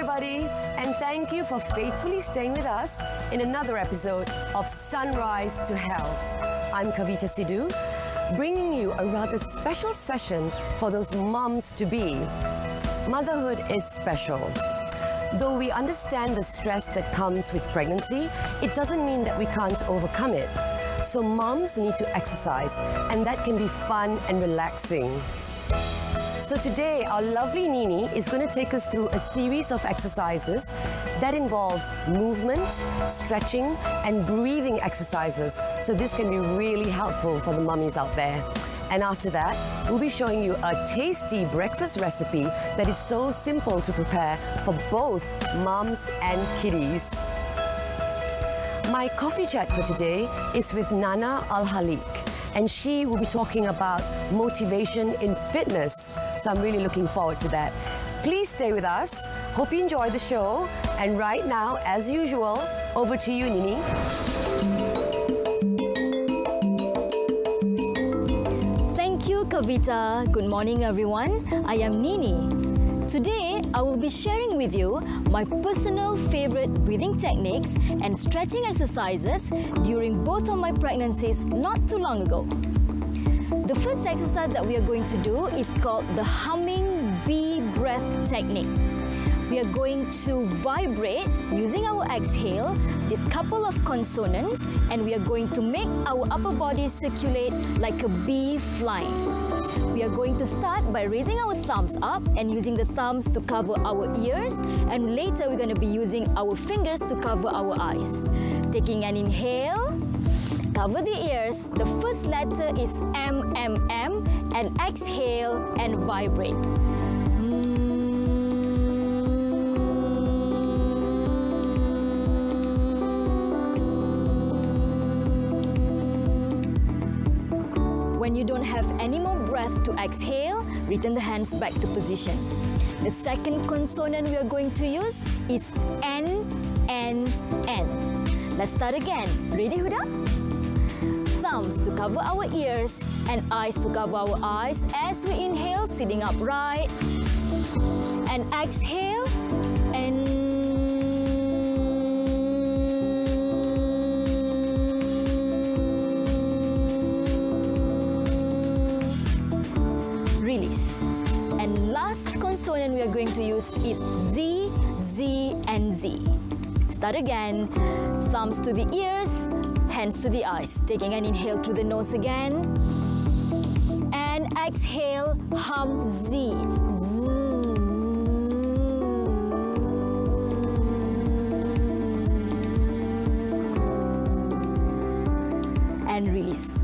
everybody, and thank you for faithfully staying with us in another episode of Sunrise to Health. I'm Kavita Sidhu, bringing you a rather special session for those mums-to-be. Motherhood is special. Though we understand the stress that comes with pregnancy, it doesn't mean that we can't overcome it. So mums need to exercise, and that can be fun and relaxing. So today, our lovely Nini is going to take us through a series of exercises that involves movement, stretching, and breathing exercises. So this can be really helpful for the mummies out there. And after that, we'll be showing you a tasty breakfast recipe that is so simple to prepare for both mums and kiddies. My coffee chat for today is with Nana Al-Halik, and she will be talking about motivation in fitness. So I'm really looking forward to that. Please stay with us. Hope you enjoy the show. And right now, as usual, over to you, Nini. Thank you, Kavita. Good morning, everyone. I am Nini. Today, I will be sharing with you my personal favorite breathing techniques and stretching exercises during both of my pregnancies not too long ago. The first exercise that we are going to do is called the humming bee breath technique. We are going to vibrate using our exhale this couple of consonants, and we are going to make our upper body circulate like a bee flying. We are going to start by raising our thumbs up and using the thumbs to cover our ears, and later we're going to be using our fingers to cover our eyes. Taking an inhale, cover the ears. The first letter is M, and exhale and vibrate. When you don't have any more breath to exhale, return the hands back to position. The second consonant we are going to use is N. Let's start again. Ready, Huda? Thumbs to cover our ears and eyes to cover our eyes as we inhale, sitting upright. And exhale and release. And last consonant we are going to use is Z, and Z. Start again. Thumbs to the ears, hands to the eyes. Taking an inhale through the nose again. And exhale, hum Z. And release.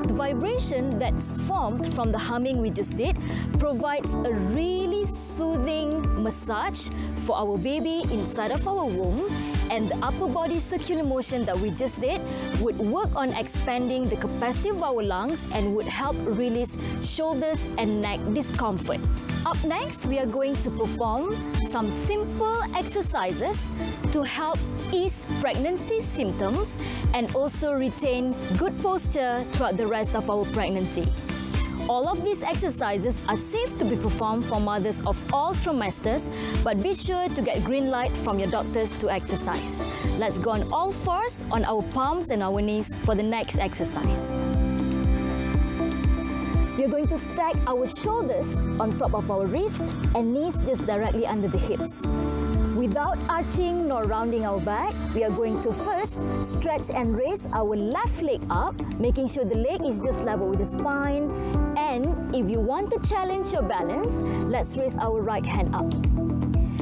The vibration that's formed from the humming we just did provides a really soothing massage for our baby inside of our womb, and the upper body circular motion that we just did would work on expanding the capacity of our lungs and would help release shoulders and neck discomfort. Up next, we are going to perform some simple exercises to help ease pregnancy symptoms and also retain good posture throughout the rest of our pregnancy. All of these exercises are safe to be performed for mothers of all trimesters, but be sure to get green light from your doctors to exercise. Let's go on all fours on our palms and our knees for the next exercise. We are going to stack our shoulders on top of our wrists and knees just directly under the hips. Without arching nor rounding our back, we are going to first stretch and raise our left leg up, making sure the leg is just level with the spine. And if you want to challenge your balance, let's raise our right hand up.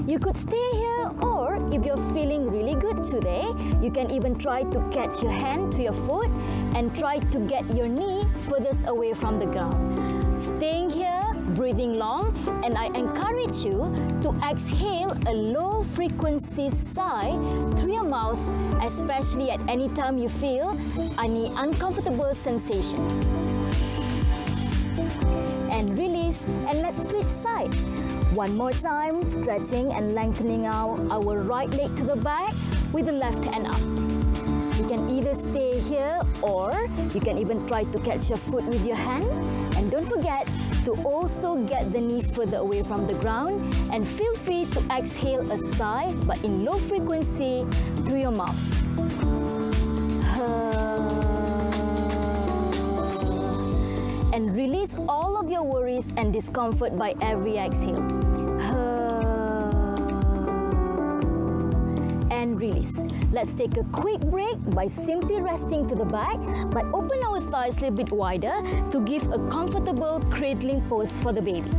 You could stay here, or if you're feeling really good today, you can even try to catch your hand to your foot and try to get your knee furthest away from the ground. Staying here, breathing long, and I encourage you to exhale a low frequency sigh through your mouth, especially at any time you feel any uncomfortable sensation. And release, and let's switch side. One more time, stretching and lengthening out our right leg to the back with the left hand up. You can either stay here or you can even try to catch your foot with your hand. And don't forget to also get the knee further away from the ground, and feel free to exhale a sigh but in low frequency through your mouth. And release all of your worries and discomfort by every exhale. And release. Let's take a quick break by simply resting to the back, but open our thighs a little bit wider to give a comfortable cradling pose for the baby.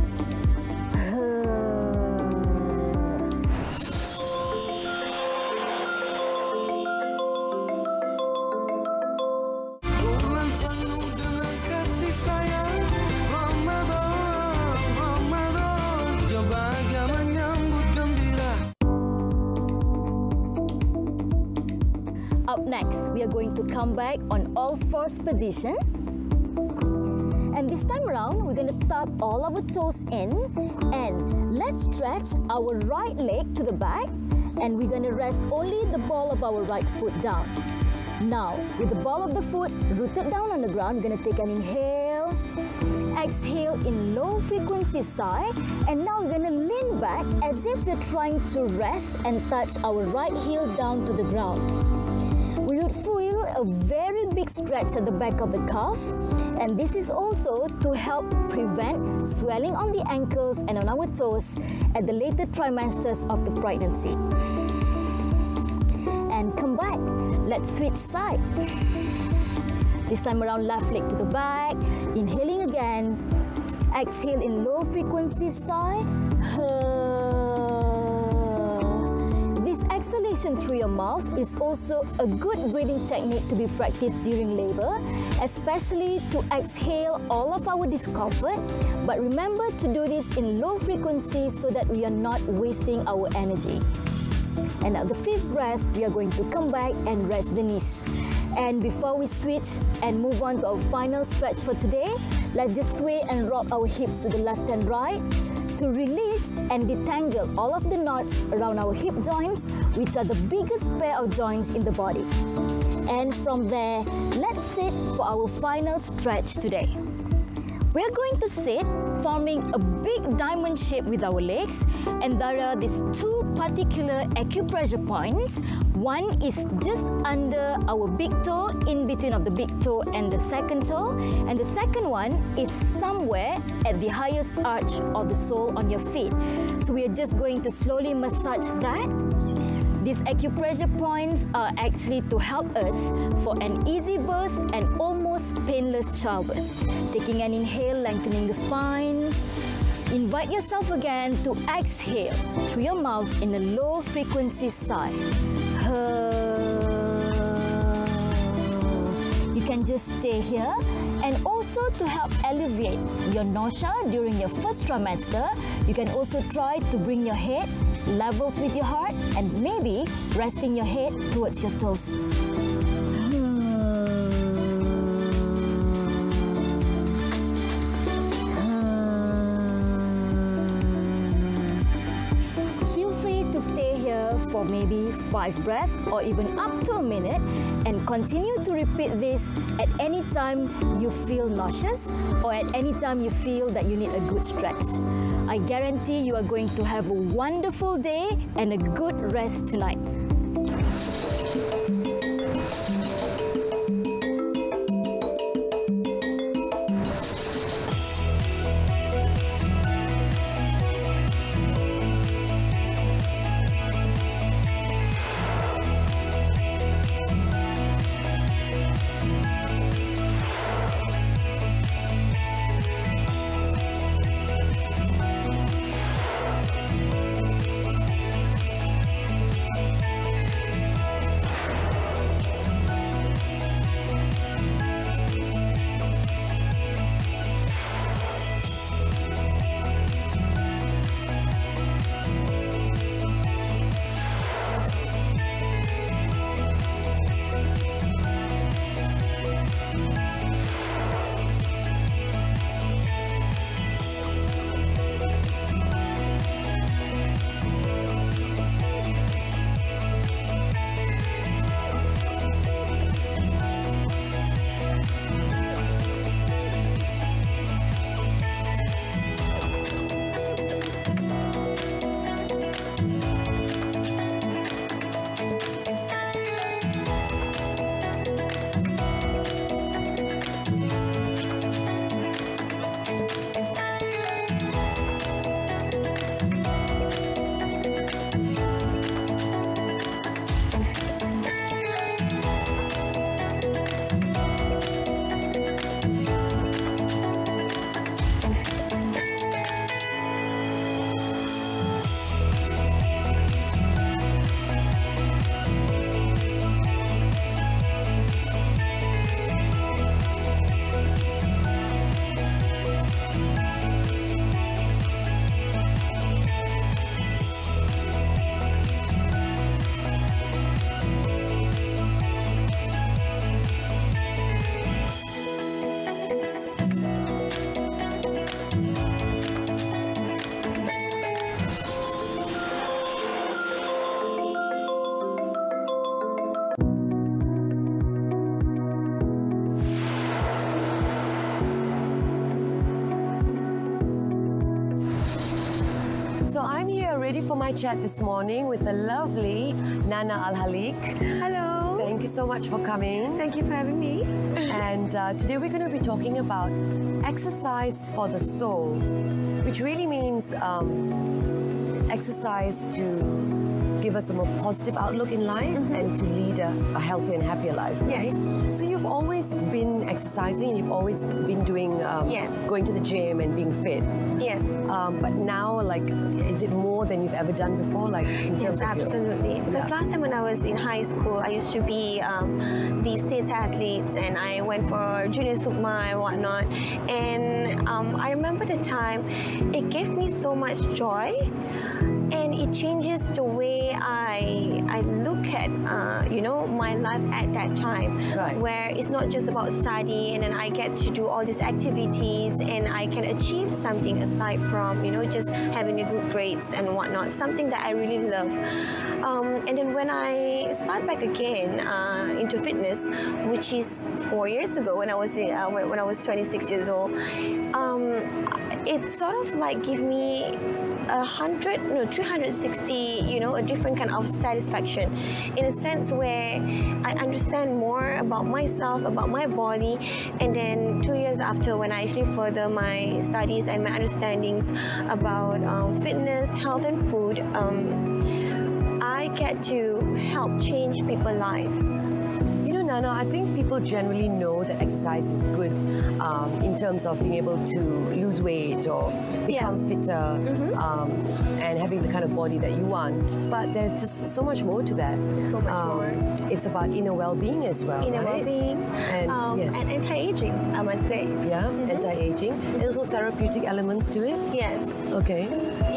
Up next, we are going to come back on all fours position. And this time around, we're going to tuck all our toes in, and let's stretch our right leg to the back, and we're going to rest only the ball of our right foot down. Now, with the ball of the foot rooted down on the ground, we're going to take an inhale, exhale in low frequency sigh, and now we're going to lean back as if we're trying to rest and touch our right heel down to the ground. We would feel a very big stretch at the back of the calf, and this is also to help prevent swelling on the ankles and on our toes at the later trimesters of the pregnancy. And come back. Let's switch side. This time around, left leg to the back, inhaling again, exhale in low frequency sigh. This exhalation through your mouth is also a good breathing technique to be practiced during labor, especially to exhale all of our discomfort. But remember to do this in low frequency so that we are not wasting our energy. And at the fifth breath, we are going to come back and rest the knees. And before we switch and move on to our final stretch for today, let's just sway and rock our hips to the left and right to release and detangle all of the knots around our hip joints, which are the biggest pair of joints in the body. And from there, let's sit for our final stretch today. We're going to sit forming a big diamond shape with our legs, and there are these two particular acupressure points. One is just under our big toe, in between of the big toe and the second toe, and the second one is somewhere at the highest arch of the sole on your feet. So we are just going to slowly massage that. These acupressure points are actually to help us for an easy birth and almost painless childbirth. Taking an inhale, lengthening the spine. Invite yourself again to exhale through your mouth in a low frequency sigh. You can just stay here, and also to help alleviate your nausea during your first trimester, you can also try to bring your head level with your heart and maybe resting your head towards your toes. Feel free to stay here for maybe 5 breaths or even up to a minute, and continue to repeat this at any time you feel nauseous or at any time you feel that you need a good stretch. I guarantee you are going to have a wonderful day and a good rest tonight. I'm here ready for my chat this morning with the lovely Nana Al-Halik. Hello. Thank you so much for coming. Thank you for having me. And today we're going to be talking about exercise for the soul, which really means exercise to give us a more positive outlook in life and to lead a healthier and happier life, right? Yes. So you've always been exercising, you've always been doing, Yes. going to the gym and being fit. Yes. But now, like, is it more than you've ever done before, like in Yes, terms of your- absolutely. Because Yeah. last time when I was in high school, I used to be the state athletes, and I went for junior Sukma and whatnot. And I remember the time, it gave me so much joy, and it changes the way I look at my life at that time. Right. Where it's not just about study, and then I get to do all these activities, and I can achieve something aside from just having a good grades and whatnot. Something that I really love. And then when I start back again into fitness, which is 4 years ago when I was when I was 26 years old, it sort of like give me 360, a different kind of satisfaction, in a sense where I understand more about myself, about my body. And then 2 years after, when I actually further my studies and my understandings about fitness, health and food, I get to help change people's life. You know, Nana, I think people generally know that exercise is good in terms of being able to lose weight or become fitter and having the kind of body that you want. But there's just so much more to that. So much more. It's about inner well-being as well, Inner right? well-being, And yes. and anti-aging, I must say. Yeah, anti-aging. There's also therapeutic elements to it. Yes. Okay.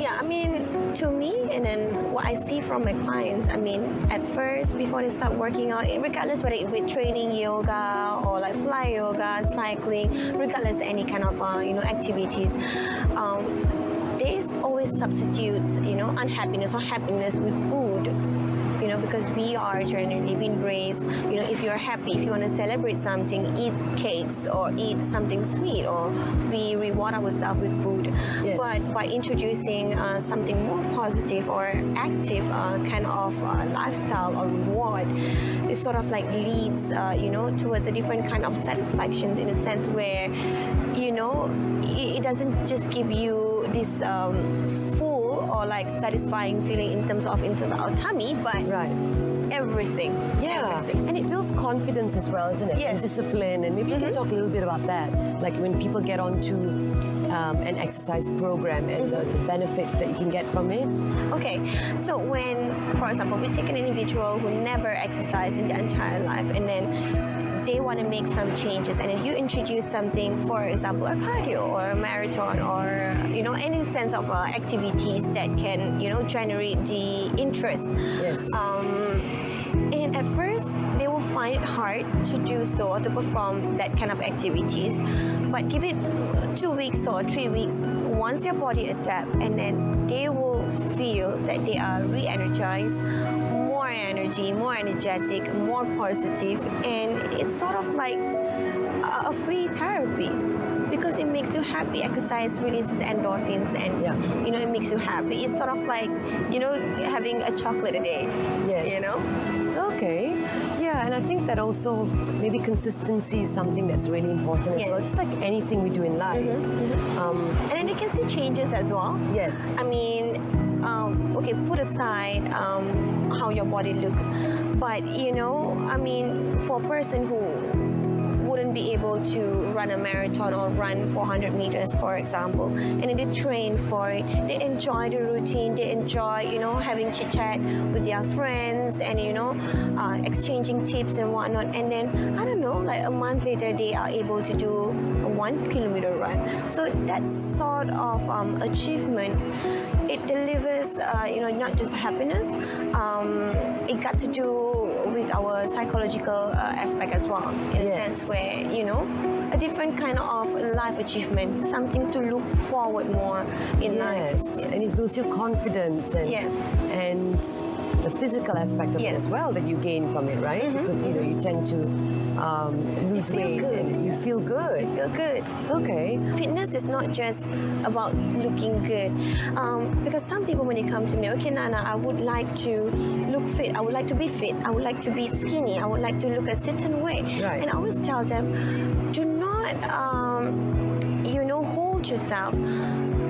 Yeah, I mean, to me, and then what I see from my clients, I mean, at first, before they start working out, regardless whether it be training yoga or like fly yoga, cycling, regardless any kind of activities, there is always substitutes, unhappiness or happiness with food. Because we are generally being raised, if you're happy, if you want to celebrate something, eat cakes or eat something sweet, or we reward ourselves with food. Yes. But by introducing something more positive or active kind of lifestyle or reward, it sort of like leads, towards a different kind of satisfaction, in a sense where, it doesn't just give you this full or like satisfying feeling in terms of into our tummy, but Right. everything. Yeah, Everything. and it builds confidence as well, isn't it? Yes. And discipline, and maybe you can talk a little bit about that, like when people get onto an exercise program and the benefits that you can get from it. Okay, so when, for example, we take an individual who never exercised in their entire life, and then they want to make some changes, and then you introduce something, for example, a cardio or a marathon, or any sense of activities that can generate the interest. Yes. And at first, they will find it hard to do so, or to perform that kind of activities. But give it 2 weeks or 3 weeks, once their body adapts, and then they will feel that they are re-energized, more energy, more energetic, more positive, and it's sort of like a free therapy. Because it makes you happy. Exercise releases endorphins, and it makes you happy. It's sort of like having a chocolate a day. Yes. Okay. Yeah, and I think that also maybe consistency is something that's really important as Yes. well. Just like anything we do in life. And then they can see changes as well. Yes. I mean, okay, put aside how your body look, but I mean, for a person who wouldn't be able to run a marathon or run 400 meters, for example, and then they train for it, they enjoy the routine, they enjoy having chit chat with their friends, and exchanging tips and whatnot, and then I don't know, like a month later they are able to do a 1 kilometer run. So that sort of achievement, it delivers not just happiness, it got to do with our psychological aspect as well, in a sense where a different kind of life achievement, something to look forward more in life. Yes, and it builds your confidence and the physical aspect of it as well that you gain from it, right? Because you tend to lose weight and you feel good. You feel good. Okay. Fitness is not just about looking good. Because some people, when they come to me, okay, Nana, I would like to look fit. I would like to be fit. I would like to be skinny. I would like to look a certain way. Right. And I always tell them, do not, hold yourself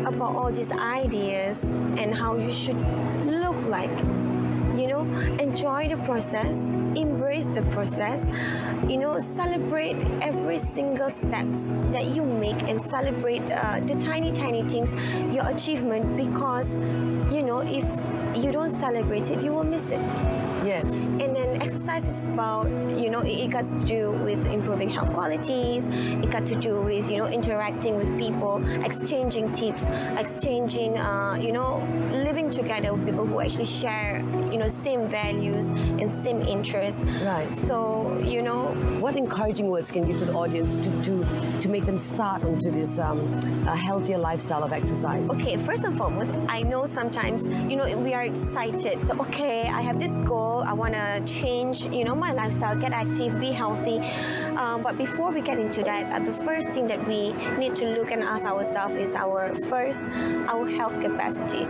about all these ideas and how you should look like. Enjoy the process, embrace the process, celebrate every single steps that you make and celebrate the tiny things, your achievement, because, if you don't celebrate it, you will miss it. Yes. And then exercise is about, it got to do with improving health qualities. It got to do with, interacting with people, exchanging tips, exchanging, living together with people who actually share, same values and same interests. Right. So, what encouraging words can you give to the audience to make them start onto this a healthier lifestyle of exercise? Okay, first and foremost, I know sometimes, we are excited. So, okay, I have this goal. I want to change, my lifestyle, get active, be healthy. But before we get into that, the first thing that we need to look and ask ourselves is our health capacity.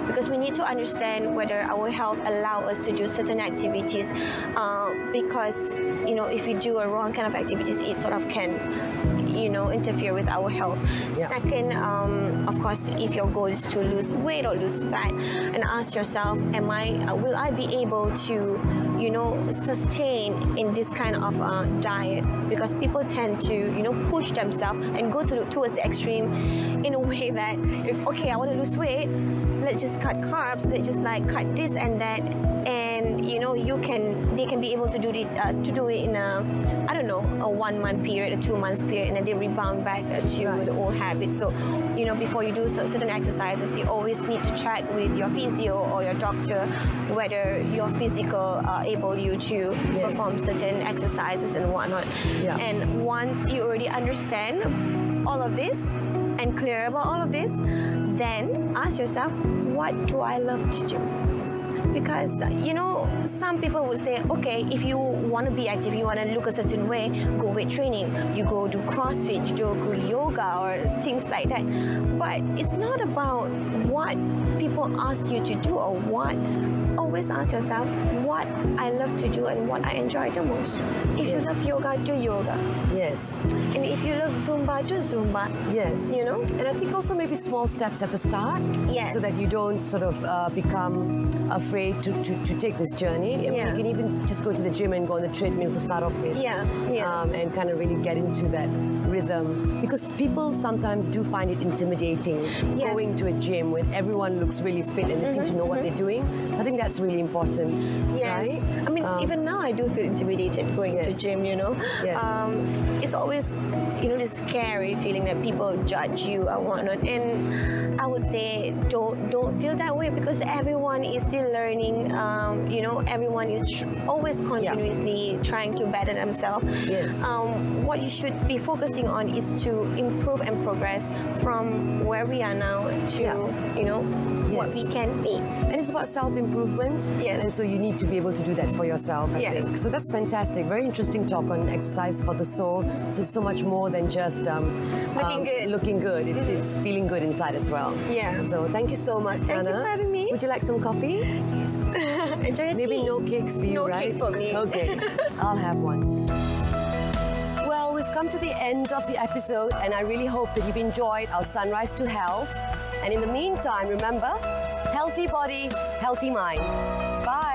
Because we need to understand whether our health allows us to do certain activities. Because, if we do a wrong kind of activities, it sort of can interfere with our health. Yeah. Second, of course, if your goal is to lose weight or lose fat, and ask yourself, will I be able to, sustain in this kind of diet? Because people tend to, push themselves and go towards the extreme in a way that, okay, I want to lose weight, let's just cut carbs, let's just cut this and that, and they can be able to do it in a 1 month period, a 2 months period, and then they rebound back to the old habits. So, before you do certain exercises, you always need to check with your physio or your doctor whether your physical able you to perform certain exercises and whatnot. Yeah. And once you already understand all of this and clear about all of this, then ask yourself, what do I love to do? Because, some people would say, okay, if you want to be active, you want to look a certain way, go weight training, you go do CrossFit, you go yoga or things like that. But it's not about what people ask you to do or what. Always ask yourself what I love to do and what I enjoy the most. If you love yoga, do yoga. Yes. And if you love Zumba, do Zumba. Yes. And I think also maybe small steps at the start. Yes. So that you don't sort of become afraid to take this journey. I mean, Yeah. you can even just go to the gym and go on the treadmill to start off with. Yeah. And kind of really get into that rhythm. Because people sometimes do find it intimidating Yes. going to a gym when everyone looks really fit and they seem to know what they're doing. I think that's really important. Yes. Right? I mean, even now I do feel intimidated going to Yes. gym, Yes. It's always, this scary feeling that people judge you and whatnot. And I would say don't feel that way, because everyone is still learning. Everyone is always continuously trying to better themselves. Yes. What you should be focusing on is to improve and progress from where we are now to, what Yes. we can be. And it's about self-improvement. Yes. And so you need to be able to do that for yourself, I Yes. think. So that's fantastic. Very interesting talk on exercise for the soul. So it's so much more than just Looking good. Looking good. It's feeling good inside as well. Yeah. So thank you so much, Thank you Anna. for having me. Would you like some coffee? Enjoy your Maybe tea. no cakes for you, No right? cakes for me. Okay. I'll have one. Well, we've come to the end of the episode, and I really hope that you've enjoyed our Sunrise to Health. And in the meantime, remember, healthy body, healthy mind. Bye.